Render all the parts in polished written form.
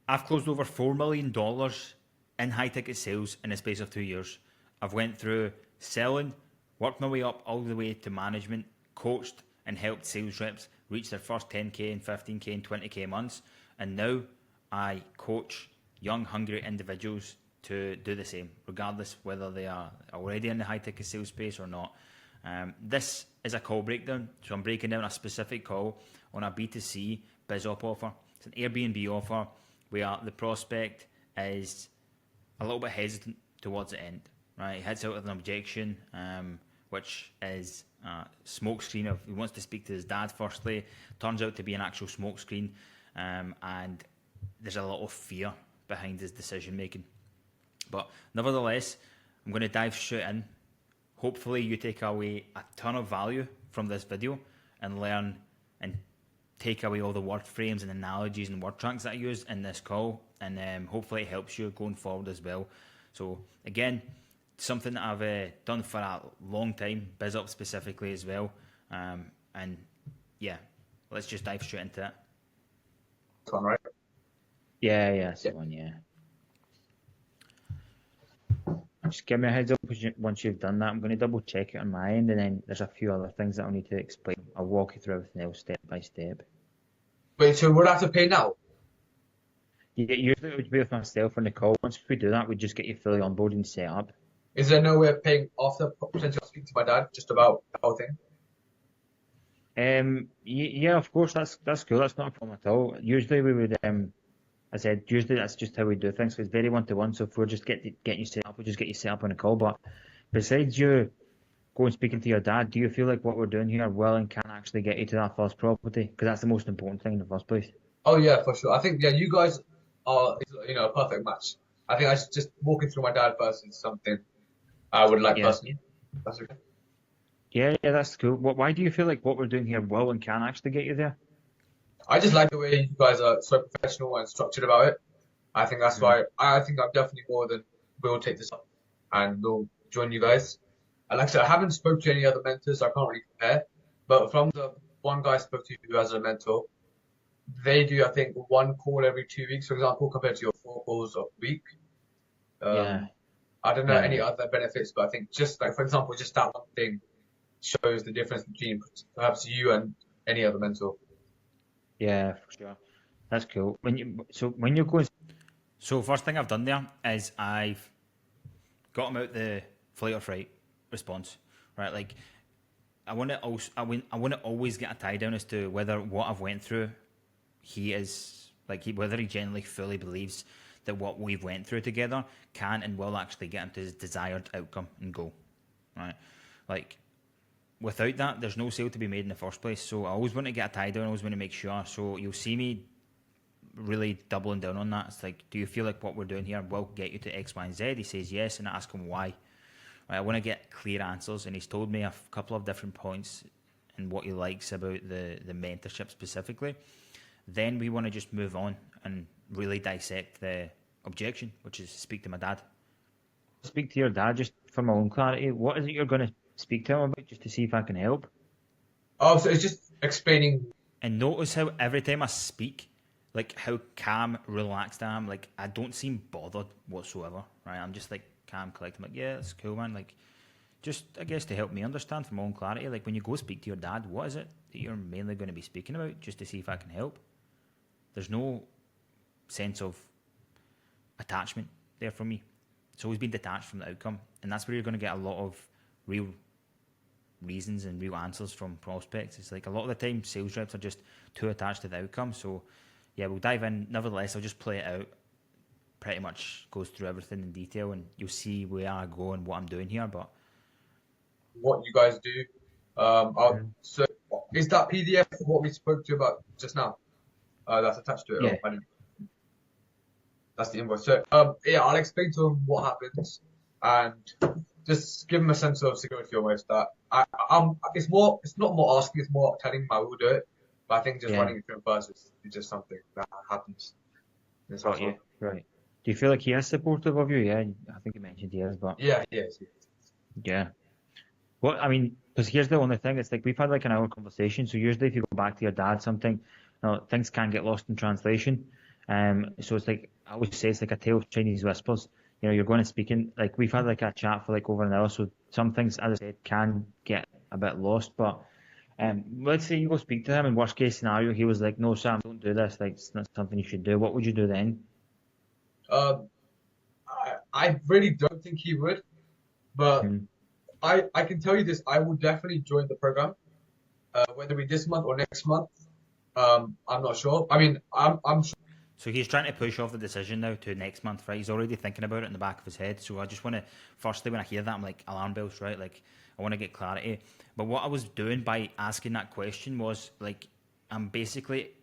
I've closed over $4 million in high ticket sales in the space of 2 years. I've went through selling, worked my way up all the way to management, coached and helped sales reps reach their first 10k and 15k and 20k months, and now I coach young, hungry individuals to do the same, regardless whether they are already in the high ticket sales space or not. This is a call breakdown, so I'm breaking down a specific call on a B2C biz op offer. It's an Airbnb offer where the prospect is a little bit hesitant towards the end. Right, he hits out with an objection, which is a smoke screen of he wants to speak to his dad firstly. Turns out to be an actual smoke screen, and there's a lot of fear behind his decision making. But nevertheless, I'm going to dive straight in. Hopefully you take away a ton of value from this video and learn and take away all the word frames and analogies and word tracks that I use in this call, and hopefully it helps you going forward as well. So again, something that I've done for a long time, BizUp specifically as well, and yeah, let's just dive straight into it. That's one, right? Yeah, that's the one, yeah. Just give me a heads up once you've done that. I'm going to double check it on my end, and then there's a few other things that I'll need to explain. I'll walk you through everything else step by step. Wait, so we'll have to pay now? Yeah, usually it would be with myself on the call. Once we do that, we just get you fully onboarded and set up. Is there no way of paying after potentially I'll speak to my dad just about the whole thing? Yeah, of course, that's cool. That's not a problem at all. Usually we would, I said, usually that's just how we do things. So it's very one-to-one. So if we're just getting you set up, we'll just get you set up on a call. But besides you going speaking to your dad, do you feel like what we're doing here will and can actually get you to that first property? Because that's the most important thing in the first place. Oh yeah, for sure. I think you guys are a perfect match. I think I should just walking through my dad first is something I would like personally. That's okay. Yeah, that's cool. Why do you feel like what we're doing here will and can actually get you there? I just like the way you guys are so professional and structured about it. I think that's why I think I'm definitely more than will take this up and will join you guys. And like I said, I haven't spoke to any other mentors, so I can't really compare. But from the one guy I spoke to who has a mentor, they do I think one call every 2 weeks, for example, compared to your 4 calls a week. I don't know any other benefits, but I think just like for example, just that one thing shows the difference between perhaps you and any other mentor. Yeah, for sure. That's cool. When you're going, so first thing I've done there is I've got him out the flight or fright response, right? Like I want to always get a tie down as to whether what I've went through, whether he genuinely fully believes that what we've went through together can and will actually get him to his desired outcome and goal, right? Like. Without that, there's no sale to be made in the first place. So I always want to get a tie down. I always want to make sure. So you'll see me really doubling down on that. It's like, do you feel like what we're doing here will get you to X, Y, and Z? He says yes, and I ask him why. Right, I want to get clear answers, and he's told me a couple of different points and what he likes about the mentorship specifically. Then we want to just move on and really dissect the objection, which is speak to my dad. Speak to your dad, just for my own clarity. What is it you're going to speak to him about, just to see if I can help? Oh, so it's just explaining. And notice how every time I speak, like how calm, relaxed I am. Like I don't seem bothered whatsoever, right? I'm just like calm, collected. I'm like, yeah, that's cool, man. Like, just I guess to help me understand for my own clarity. Like when you go speak to your dad, what is it that you're mainly going to be speaking about, just to see if I can help? There's no sense of attachment there from me. It's always been detached from the outcome, and that's where you're going to get a lot of real reasons and real answers from prospects. It's like a lot of the time sales reps are just too attached to the outcome. So yeah, we'll dive in. Nevertheless, I'll just play it out. Pretty much goes through everything in detail, and you'll see where I go and what I'm doing here. But what you guys do. So is that PDF what we spoke to you about just now? That's attached to it. Yeah. I didn't. That's the invoice. So yeah, I'll explain to him what happens and just give him a sense of security almost. That it's not more asking, it's more telling him I will do it. But I think just running it through him first is just something that happens. Got you. Right. Do you feel like he is supportive of you? Yeah, I think you mentioned he is, but yeah, he is. Yeah. Well, I mean, because here's the only thing. It's like we've had like an hour conversation. So usually, if you go back to your dad, things can get lost in translation. So it's like I always say, it's like a tale of Chinese whispers. You're going to speak in, like, we've had like a chat for like over an hour, so some things, as I said, can get a bit lost. But let's say you go speak to him, and worst case scenario, he was like, "No, Sam, don't do this. Like, it's not something you should do." What would you do then? Um, I really don't think he would, but Mhm. I can tell you this: I will definitely join the program, whether it be this month or next month. I'm not sure. I mean, I'm sure. So he's trying to push off the decision now to next month, right? He's already thinking about it in the back of his head. So I just want to, firstly, when I hear that, I'm like, alarm bells, right? Like, I want to get clarity. But what I was doing by asking that question was, like, I'm basically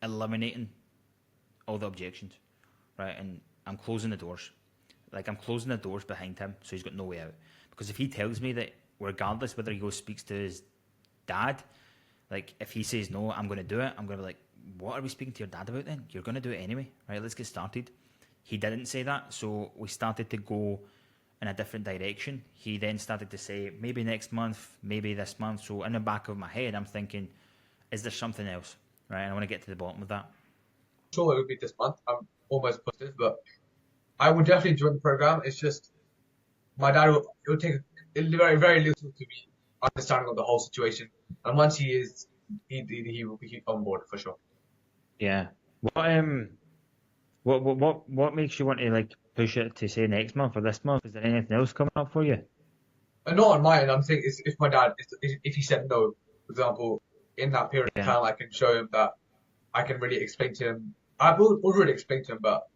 eliminating all the objections, right? And I'm closing the doors. Like, I'm closing the doors behind him, so he's got no way out. Because if he tells me that, regardless whether he goes speaks to his dad, like, if he says no, I'm going to do it, I'm going to be like, what are we speaking to your dad about then? You're going to do it anyway, right? Let's get started. He didn't say that, so we started to go in a different direction. He then started to say, maybe next month, maybe this month. So in the back of my head, I'm thinking, is there something else, right? And I want to get to the bottom of that. Sure it would be this month. I'm almost positive, but I would definitely join the program. It's just my dad will it will take very very little to be understanding of the whole situation, and once he is, he will be on board for sure. Yeah. What makes you want to like push it to say next month or this month? Is there anything else coming up for you? And not on my end. I'm saying if my dad if he said no, for example, in that period of Yeah, time, I can show him that I can really explain to him. I've already explained to him, but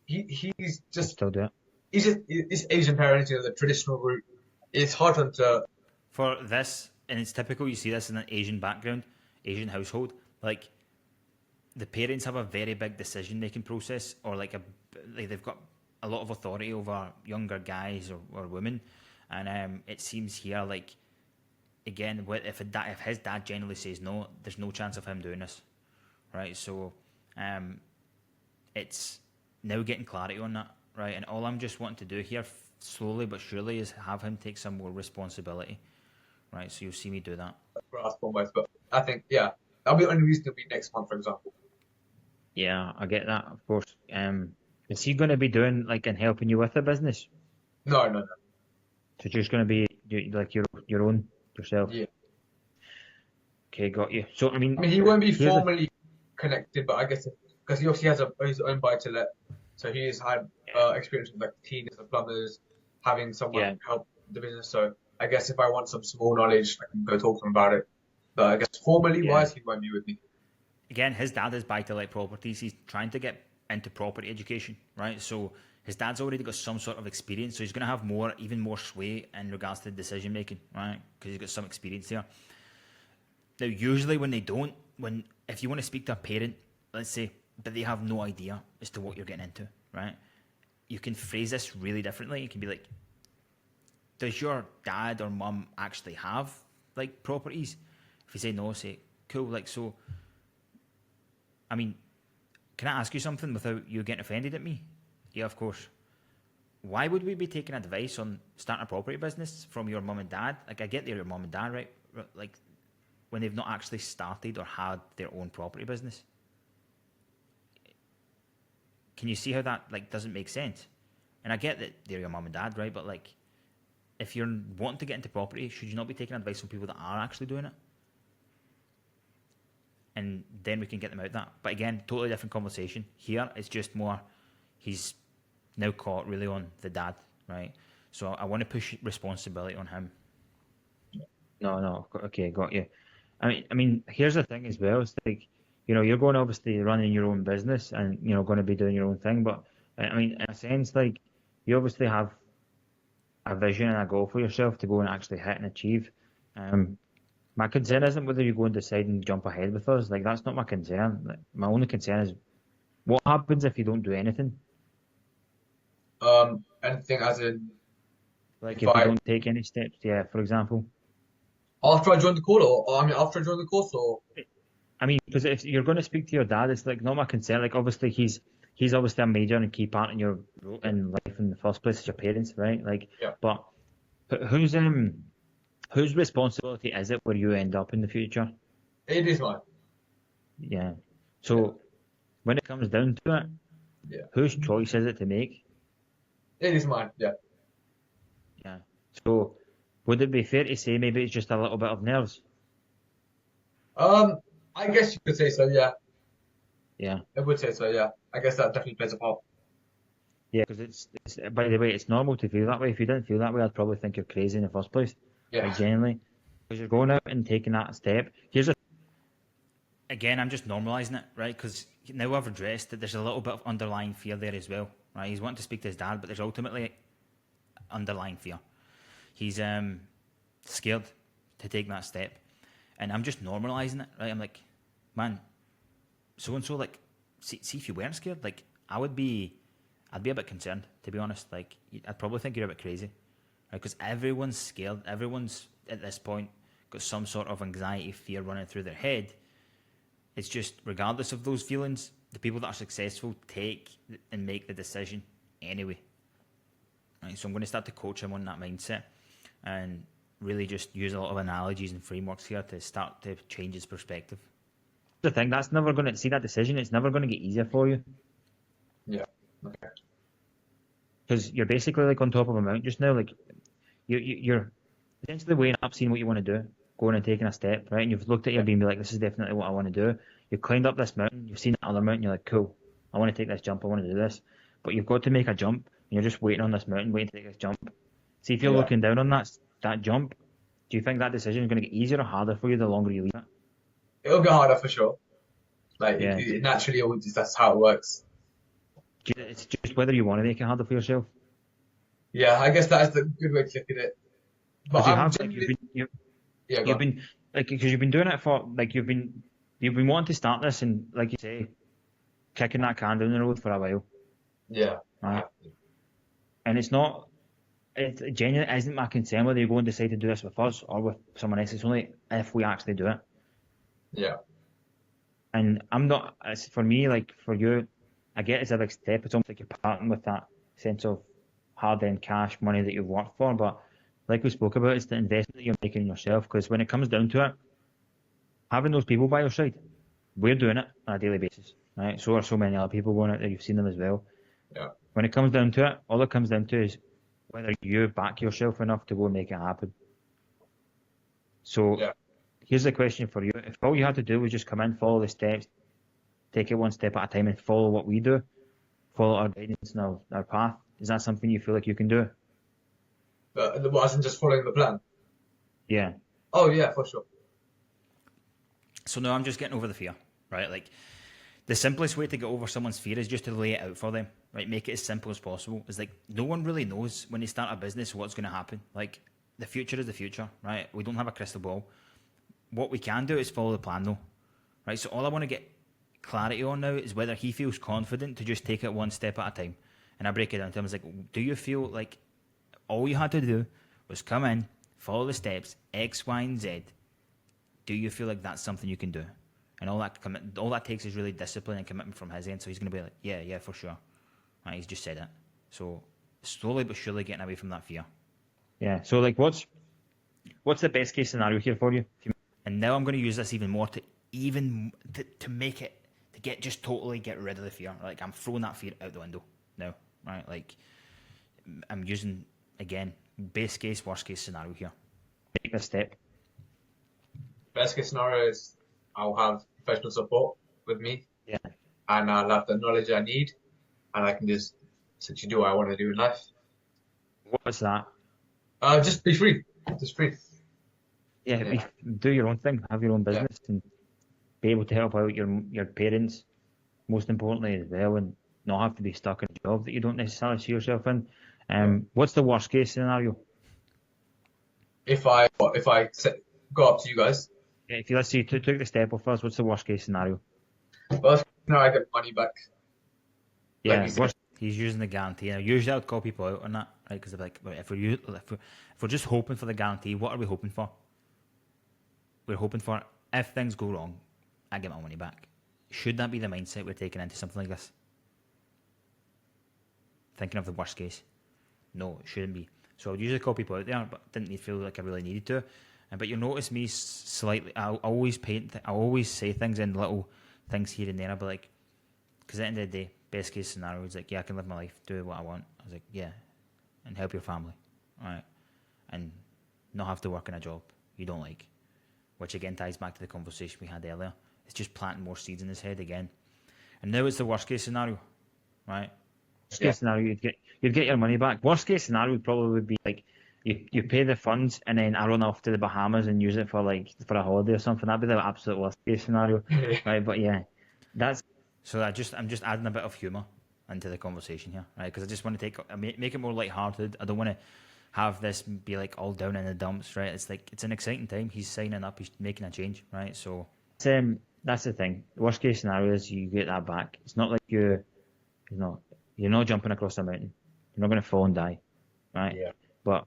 he's you just still do it. he's just it's Asian parenting, the traditional route. It's hard for him to. For this, and it's typical, you see this in an Asian background, Asian household. Like, the parents have a very big decision making process, or like they've got a lot of authority over younger guys or women, and it seems here like, again, if his dad generally says no, there's no chance of him doing this, right? So, um, it's now getting clarity on that, right? And all I'm just wanting to do here, slowly but surely, is have him take some more responsibility, right? So you'll see me do that. Grasp almost, but I think yeah, that'll be the only reason to be next month, for example. Yeah, I get that, of course. Is he going to be doing like and helping you with the business? No, no, no. So just going to be like your own yourself? Yeah, Okay, got you. So I I mean, mean he won't be here's the formally connected, but I guess because he obviously has his own buy to let, so he's had experience with like cleaners and plumbers, having someone yeah. help the business. So I guess if I want some small knowledge, I can go talk to him about it. But I guess formally Yeah. wise, he won't be with me. Again, his dad is buy to let properties. He's trying to get into property education, right? So his dad's already got some sort of experience, so he's going to have even more sway in regards to decision making, right? Because he's got some experience there. Now, usually when they don't, if you want to speak to a parent, let's say, but they have no idea as to what you're getting into, right? You can phrase this really differently. You can be like, does your dad or mum actually have like properties? If you say no, say, cool, like, so, I mean, can I ask you something without you getting offended at me? Yeah, of course. Why would we be taking advice on starting a property business from your mum and dad? Like, I get they're your mum and dad, right? Like, when they've not actually started or had their own property business. Can you see how that like doesn't make sense? And I get that they're your mum and dad, right? But like, if you're wanting to get into property, should you not be taking advice from people that are actually doing it? And then we can get them out that. But again, totally different conversation. Here, it's just more, he's now caught really on the dad, right? So I want to push responsibility on him. No, no, okay, got you. I mean, here's the thing as well. It's like, you're going to obviously running your own business and going to be doing your own thing. But I mean, in a sense, like, you obviously have a vision and a goal for yourself to go and actually hit and achieve. Um, my concern isn't whether you go and decide and jump ahead with us. Like, that's not my concern. Like, my only concern is what happens if you don't do anything. Anything as in Like, if if you I don't take any steps, yeah, for example. after I join the call, or I mean after I join the course, or I mean, because if you're going to speak to your dad, it's like not my concern. Like, obviously, he's obviously a major and key part in your in life in the first place as your parents, right? Like, yeah, but whose responsibility is it where you end up in the future? it is mine. Yeah. Yeah. So when it comes down to it, Yeah, whose choice is it to make? it is mine. Yeah. Yeah. So would it be fair to say maybe it's just a little bit of nerves? I guess you could say so. Yeah, Yeah. I would say so. Yeah, I guess that definitely plays a part. Yeah, because it's by the way, it's normal to feel that way. If you didn't feel that way, I'd probably think you're crazy in the first place. Yeah, Like genuinely, because you're going out and taking that step. Here's a again, I'm just normalising it, right? Because now I've addressed that there's a little bit of underlying fear there as well, right? He's wanting to speak to his dad, but there's ultimately underlying fear. He's scared to take that step, and I'm just normalising it, right? I'm like, man, so and so, like, see if you weren't scared, like, I'd be a bit concerned, to be honest. Like, I'd probably think you're a bit crazy, right? Because everyone's scared. Everyone's at this point got some sort of anxiety, fear running through their head. It's just, regardless of those feelings, the people that are successful take and make the decision anyway. Right? So I'm going to start to coach him on that mindset and really just use a lot of analogies and frameworks here to start to change his perspective. The thing, that's never going to see that decision. It's never going to get easier for you yeah. Okay. because you're basically like on top of a mountain just now. Like you're essentially weighing up, seeing what you want to do, going and taking a step, right? And you've looked at your Yeah, beam and be like, this is definitely what I want to do. You've climbed up this mountain, you've seen that other mountain, you're like, cool, I want to take this jump, I want to do this. But you've got to make a jump, and you're just waiting on this mountain, waiting to take this jump. See, if you're yeah. looking down on that jump, do you think that decision is going to get easier or harder for you the longer you leave it? It'll get harder for sure. Like Yeah. it naturally, always, that's how it works. It's just whether you want to make it harder for yourself. Yeah, I guess that is the good way to look at it. But Because you I'm have, like, genuinely, yeah, go you've on. been, like, because you've been doing it for, like, you've been wanting to start this and, like you say, kicking that can down the road for a while, Yeah, I right? have to. And it genuinely isn't my concern whether you go and decide to do this with us or with someone else. It's only if we actually do it. Yeah, And I'm not, it's for me, like for you, I get it's a big step. It's almost like you're parting with that sense of hard earned cash money that you've worked for. But like we spoke about, it's the investment that you're making in yourself. Because when it comes down to it, having those people by your side, we're doing it on a daily basis, right? So are so many other people going out there. You've seen them as well. yeah, When it comes down to it, all it comes down to is whether you back yourself enough to go and make it happen. So yeah. here's the question for you. If all you had to do was just come in, follow the steps, take it one step at a time and follow what we do, follow our guidance and our path, is that something you feel like you can do? But wasn't just following the plan. Yeah. Oh yeah, for sure. So now I'm just getting over the fear, right? Like, the simplest way to get over someone's fear is just to lay it out for them, right? Make it as simple as possible. It's like, no one really knows when they start a business what's going to happen. Like, the future is the future, right? We don't have a crystal ball. What we can do is follow the plan, though, right? So all I want to get clarity on now is whether he feels confident to just take it one step at a time. And I break it down to him. I was like, do you feel like all you had to do was come in, follow the steps, X, Y, and Z? Do you feel like that's something you can do? And all that takes is really discipline and commitment from his end. So he's going to be like, yeah, for sure. Right, he's just said it. So slowly but surely getting away from that fear. Yeah. So like, what's the best case scenario here for you? And now I'm going to use this even more to make it to just totally get rid of the fear. Like, I'm throwing that fear out the window now. Right. Like, I'm using, again, best case, worst case scenario here. Take this step. Best case scenario is I'll have professional support with me, Yeah. and I'll have the knowledge I need, and I can just essentially do what I want to do in life. What's that? Just be free. Just free. Yeah, Yeah. do your own thing, have your own Yeah. business, and be able to help out your parents, most importantly as well, and not have to be stuck in a job that you don't necessarily see yourself in. What's the worst case scenario? If I go up to you guys, If you let's say you took the step off us, what's the worst case scenario? well, I get money back. Like Yeah, you said. he's using the guarantee. Now, usually I would call people out on that, right? Because they're like, right, if we're just hoping for the guarantee, what are we hoping for? We're hoping for, if things go wrong, I get my money back. Should that be the mindset we're taking into something like this? Thinking of the worst case? No, it shouldn't be. So I would usually call people out there, but didn't feel like I really needed to. But you'll notice me slightly. I always say things in little things here and there. I'll be like, Because at the end of the day, best case scenario is like, yeah, I can live my life, do what I want. I was like, yeah, and help your family, right? And not have to work in a job you don't like, which again ties back to the conversation we had earlier. It's just planting more seeds in his head again. And now it's the worst case scenario, right? Worst case scenario, you'd get your money back. Worst case scenario would probably be like you pay the funds and then I run off to the Bahamas and use it for a holiday or something. That'd be the absolute worst case scenario, right? But yeah, that's so. I'm just adding a bit of humour into the conversation here, right? Because I just want to make it more lighthearted. I don't want to have this be like all down in the dumps, right? It's like it's an exciting time. He's signing up. He's making a change, right? So that's the thing. The worst case scenario is you get that back. It's not like you're not jumping across a mountain. You're not going to fall and die, right? Yeah. But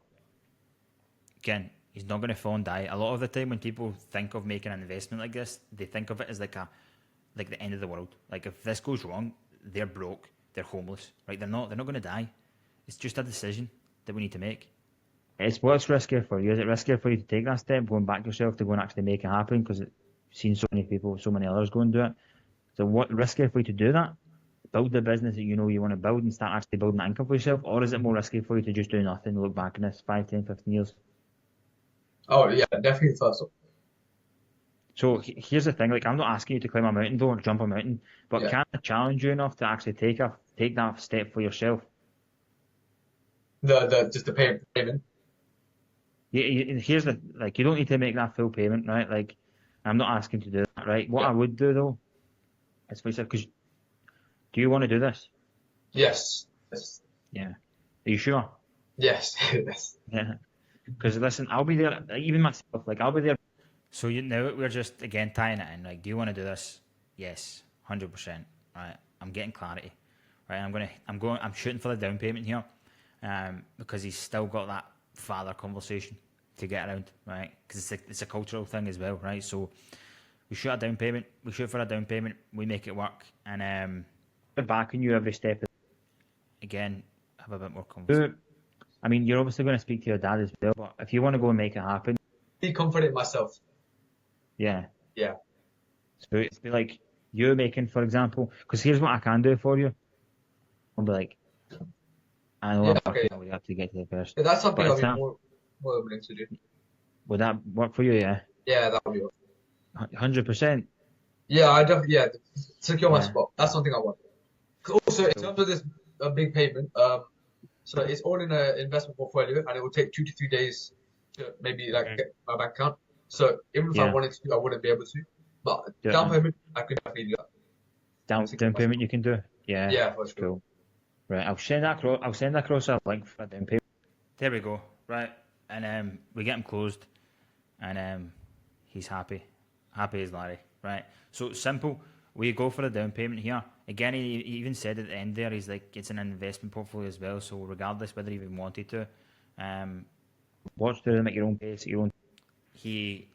again, he's not going to fall and die. A lot of the time when people think of making an investment like this, they think of it as like the end of the world. Like if this goes wrong, they're broke, they're homeless, right? They're not going to die. It's just a decision that we need to make. It's what's riskier for you. Is it riskier for you to take that step, going back yourself to go and actually make it happen? Because you've seen so many people, so many others go and do it. So what riskier for you to do that? Build the business that you know you want to build and start actually building that income for yourself? Or is it more risky for you to just do nothing, look back in this 5, 10, 15 years? Oh yeah, definitely first. So here's the thing, like I'm not asking you to climb a mountain though or jump a mountain, but can I challenge you enough to actually take that step for yourself? The payment. Here's the you don't need to make that full payment, right? Like I'm not asking to do that, right? What I would do though is because do you want to do this? Yes. Yeah. Are you sure? Yes. Yes. Yeah. Because listen, I'll be there. Even myself, I'll be there. So now we're just again tying it in. Like, do you want to do this? Yes, 100%. Right. I'm getting clarity. Right. I'm shooting for the down payment here, because he's still got that father conversation to get around. Right. Because it's a cultural thing as well. Right. So we shoot a down payment. We shoot for a down payment. We make it work, and we're backing you every step. Again, have a bit more confidence. I mean, you're obviously going to speak to your dad as well, but if you want to go and make it happen, be confident in myself. Yeah. Yeah. So it's be like you making, for example, because here's what I can do for you. I'll be like, I know we have to get to the first. Yeah, that's something I'll be more willing to do. Would that work for you? Yeah. Yeah, that would be 100%. Yeah, I definitely secure my spot. That's something I want. Also, in terms of this big payment, so it's all in an investment portfolio, and it will take 2 to 3 days to maybe get my bank account. So even if I wanted to, I wouldn't be able to. But down payment, I could definitely do that. Down payment you can do. Yeah. Yeah, for sure. Cool. Right, I'll send across a link for a down payment. There we go. Right, and we get him closed, and he's happy as Larry. Right, so it's simple. We go for a down payment here. Again, he even said at the end there, he's like, it's an investment portfolio as well. So regardless whether he even wanted to, watch through them at your own pace, at your own. He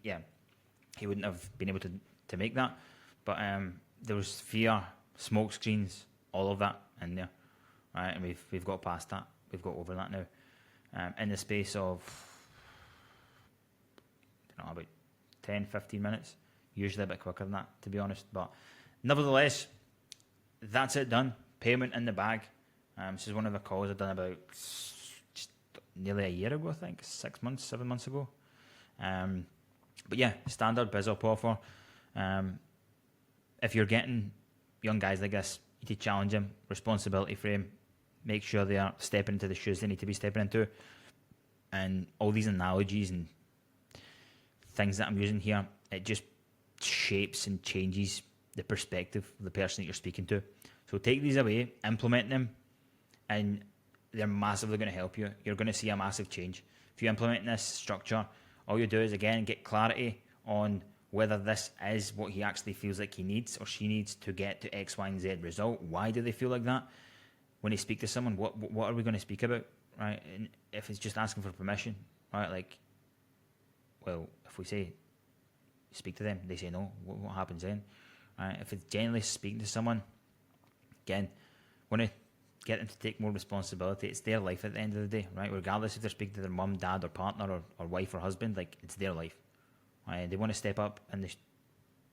wouldn't have been able to make that, but there was fear, smoke screens, all of that in there, right? And we've got past that. We've got over that now. In the space of about 10, 15 minutes, usually a bit quicker than that, to be honest. But nevertheless, that's it done. Payment in the bag. This is one of the calls I've done about just nearly a year ago, I think, 6 months, 7 months ago. But yeah, standard biz up offer. If you're getting young guys like this, you need to challenge them, responsibility for them, make sure they are stepping into the shoes they need to be stepping into. And all these analogies and things that I'm using here, it just shapes and changes the perspective of the person that you're speaking to. So take these away, implement them, and they're massively going to help you. You're going to see a massive change. If you implement this structure, all you do is, again, get clarity on whether this is what he actually feels like he needs or she needs to get to X, Y, and Z result. Why do they feel like that? When they speak to someone, what are we going to speak about, right? And if it's just asking for permission, right? Like, well, if we say speak to them, they say no. What happens then? Right? If it's genuinely speaking to someone, again, want to get them to take more responsibility. It's their life at the end of the day, right? Regardless if they're speaking to their mum, dad, or partner, or wife or husband, like, it's their life. Right? They want to step up and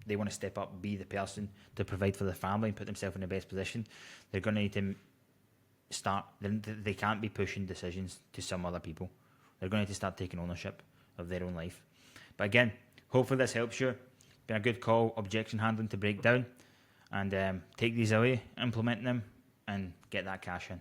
they want to step up, be the person to provide for their family and put themselves in the best position, they're going to need to start. They can't be pushing decisions to some other people. They're going to need to start taking ownership of their own life. But again, hopefully this helps you. Been a good call, objection handling to break down, and take these away, implement them, and get that cash in.